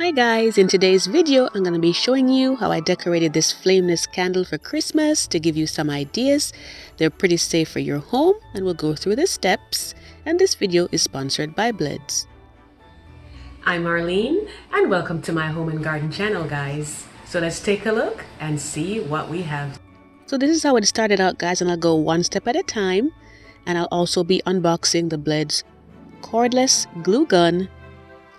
Hi guys, in today's video I'm going to be showing you how I decorated this flameless candle for Christmas to give you some ideas. They're pretty safe for your home and we'll go through the steps, and this video is sponsored by BLEDS. I'm Marlene and welcome to my home and garden channel, guys. So let's take a look and see what we have. So this is how it started out, guys, and I'll go one step at a time, and I'll also be unboxing the BLEDS Cordless glue gun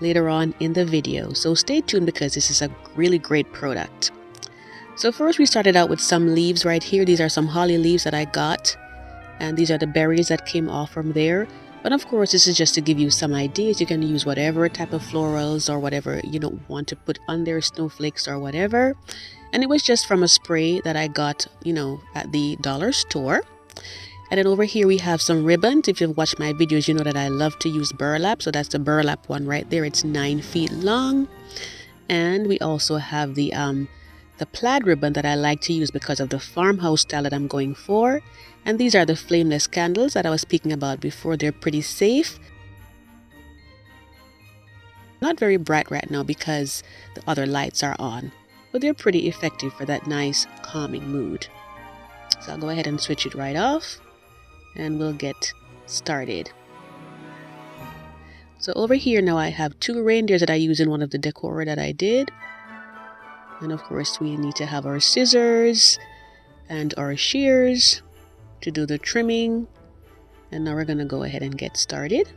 later on in the video, so stay tuned because this is a really great product. So first we started out with some leaves right here. These are some holly leaves that I got, and these are the berries that came off from there. But of course this is just to give you some ideas. You can use whatever type of florals or whatever you don't want to put on there, snowflakes or whatever. And it was just from a spray that I got, at the dollar store. And then over here we have some ribbons. If you've watched my videos, you know that I love to use burlap. So that's the burlap one right there. It's 9 feet long. And we also have the plaid ribbon that I like to use because of the farmhouse style that I'm going for. And these are the flameless candles that I was speaking about before. They're pretty safe. Not very bright right now because the other lights are on, but they're pretty effective for that nice calming mood. So I'll go ahead and switch it right off, and we'll get started. So over here now I have 2 reindeers that I use in one of the decor that I did. And of course we need to have our scissors and our shears to do the trimming. And now we're going to go ahead and get started.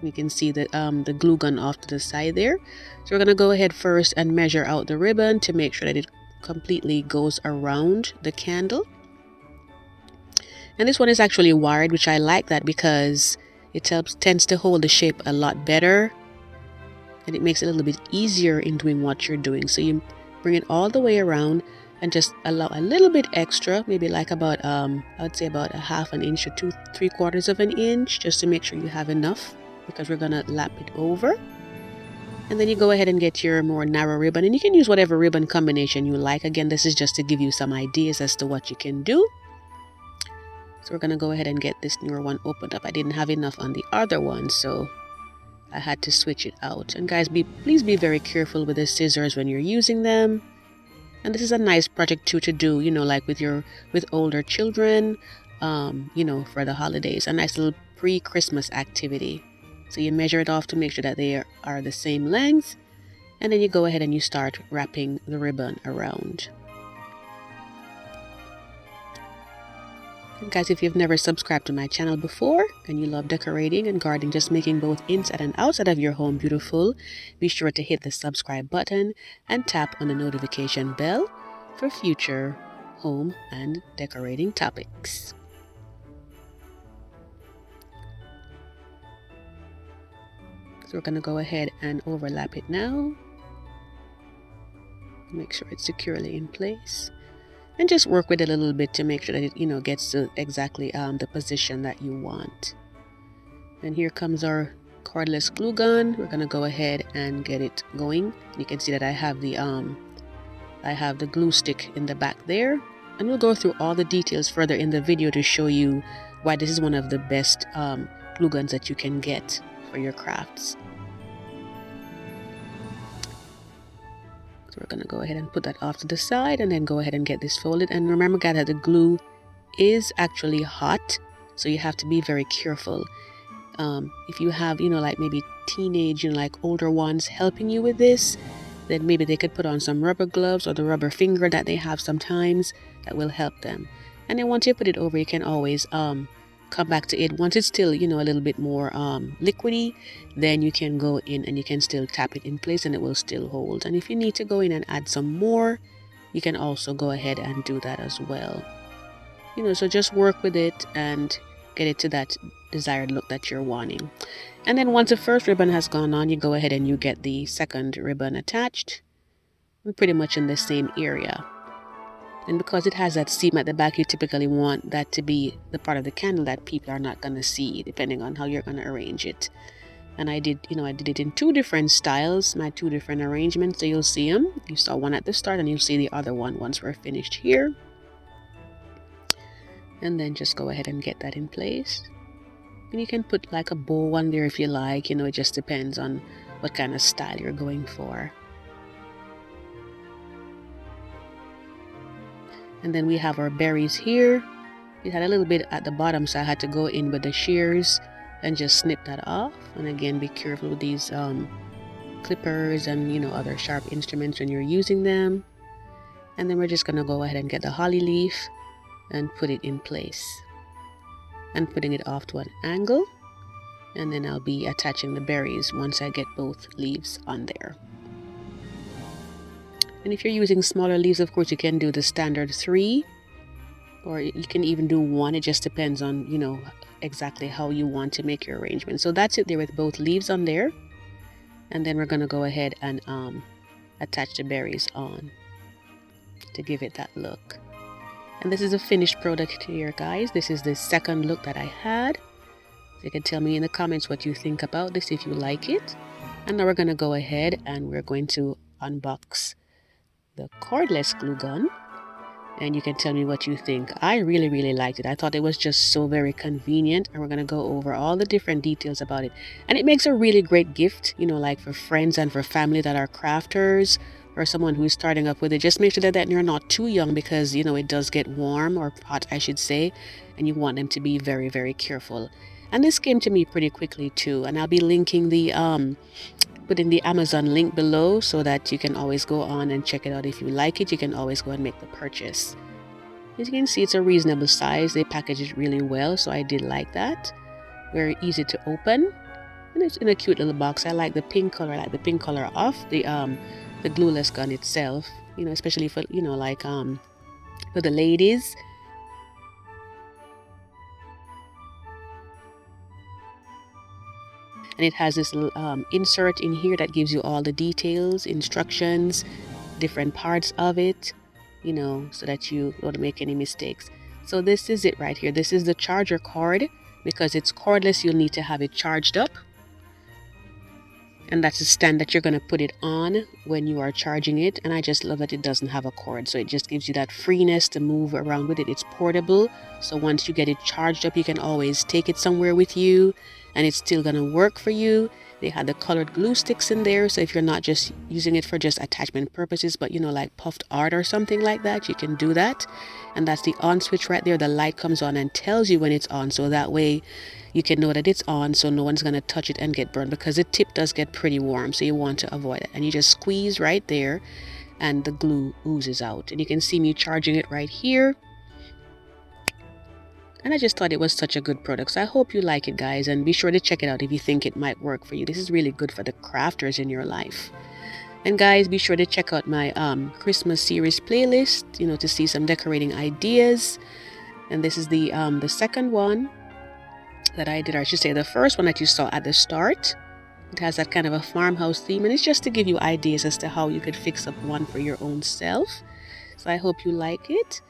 You can see the glue gun off to the side there. So we're going to go ahead first and measure out the ribbon to make sure that it completely goes around the candle. And this one is actually wired, which I like that because it tends to hold the shape a lot better, and it makes it a little bit easier in doing what you're doing. So you bring it all the way around and just allow a little bit extra, maybe like about I would say about a ½ an inch or 3/4 of an inch, just to make sure you have enough, because we're gonna lap it over. And then you go ahead and get your more narrow ribbon, and you can use whatever ribbon combination you like. Again, this is just to give you some ideas as to what you can do. So we're going to go ahead and get this newer one opened up. I didn't have enough on the other one, so I had to switch it out. And guys, please be very careful with the scissors when you're using them. And this is a nice project too to do, like with older children, for the holidays. A nice little pre-Christmas activity. So you measure it off to make sure that they are the same length. And then you go ahead and you start wrapping the ribbon around. Guys, if you've never subscribed to my channel before and you love decorating and gardening, just making both inside and outside of your home beautiful, be sure to hit the subscribe button and tap on the notification bell for future home and decorating topics. So we're going to go ahead and overlap it now. Make sure it's securely in place. And just work with it a little bit to make sure that it, gets to exactly the position that you want. And here comes our cordless glue gun. We're gonna go ahead and get it going. You can see that I have the glue stick in the back there. And we'll go through all the details further in the video to show you why this is one of the best glue guns that you can get for your crafts. So we're going to go ahead and put that off to the side and then go ahead and get this folded. And remember, guys, that the glue is actually hot, so you have to be very careful. If you have, like maybe teenage, like older ones helping you with this, then maybe they could put on some rubber gloves or the rubber finger that they have sometimes that will help them. And then once you put it over, you can always come back to it. Once it's still, a little bit more liquidy, then you can go in and you can still tap it in place and it will still hold. And if you need to go in and add some more, you can also go ahead and do that as well. So just work with it and get it to that desired look that you're wanting. And then once the first ribbon has gone on, you go ahead and you get the second ribbon attached, pretty much in the same area. And because it has that seam at the back, you typically want that to be the part of the candle that people are not going to see, depending on how you're going to arrange it. And I did it in 2 different styles, my 2 different arrangements. So you'll see them. You saw one at the start and you'll see the other one once we're finished here. And then just go ahead and get that in place. And you can put like a bow on there if you like. It just depends on what kind of style you're going for. And then we have our berries here. It had a little bit at the bottom, so I had to go in with the shears and just snip that off. And again, be careful with these clippers and other sharp instruments when you're using them. And then we're just going to go ahead and get the holly leaf and put it in place and putting it off to an angle. And then I'll be attaching the berries once I get both leaves on there. And if you're using smaller leaves, of course, you can do the standard 3, or you can even do 1. It just depends on, exactly how you want to make your arrangement. So that's it there with both leaves on there. And then we're going to go ahead and attach the berries on to give it that look. And this is a finished product here, guys. This is the second look that I had. So you can tell me in the comments what you think about this, if you like it. And now we're going to go ahead and we're going to unbox the cordless glue gun. And you can tell me what you think. I really liked it. I thought it was just so very convenient. And we're going to go over all the different details about it. And it makes a really great gift, like for friends and for family that are crafters, or someone who's starting up with it. Just make sure that you're not too young, because it does get warm, or hot I should say, and you want them to be very careful. And this came to me pretty quickly too, and I'll be linking the putting the Amazon link below so that you can always go on and check it out. If you like it, you can always go and make the purchase. As you can see, it's a reasonable size. They package it really well, so I did like that. Very easy to open, and it's in a cute little box. I like the pink color. I like the pink color of the glueless gun itself, especially for for the ladies. And it has this little insert in here that gives you all the details, instructions, different parts of it, so that you don't make any mistakes. So this is it right here. This is the charger cord. Because it's cordless, you'll need to have it charged up. And that's the stand that you're going to put it on when you are charging it. And I just love that it doesn't have a cord. So it just gives you that freeness to move around with it. It's portable. So once you get it charged up, you can always take it somewhere with you. And it's still going to work for you. They had the colored glue sticks in there. So if you're not just using it for just attachment purposes, but like puffed art or something like that, you can do that. And that's the on switch right there. The light comes on and tells you when it's on. So that way you can know that it's on, so no one's going to touch it and get burned, because the tip does get pretty warm, so you want to avoid it. And you just squeeze right there and the glue oozes out. And you can see me charging it right here. And I just thought it was such a good product. So I hope you like it, guys, and be sure to check it out if you think it might work for you. This is really good for the crafters in your life. And guys, be sure to check out my Christmas series playlist, to see some decorating ideas. And this is the second one that I did, or I should say the first one that you saw at the start. It has that kind of a farmhouse theme, and it's just to give you ideas as to how you could fix up one for your own self. So I hope you like it.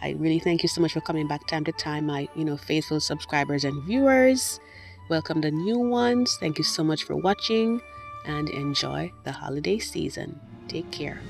I really thank you so much for coming back time to time, my faithful subscribers and viewers. Welcome the new ones. Thank you so much for watching, and enjoy the holiday season. Take care.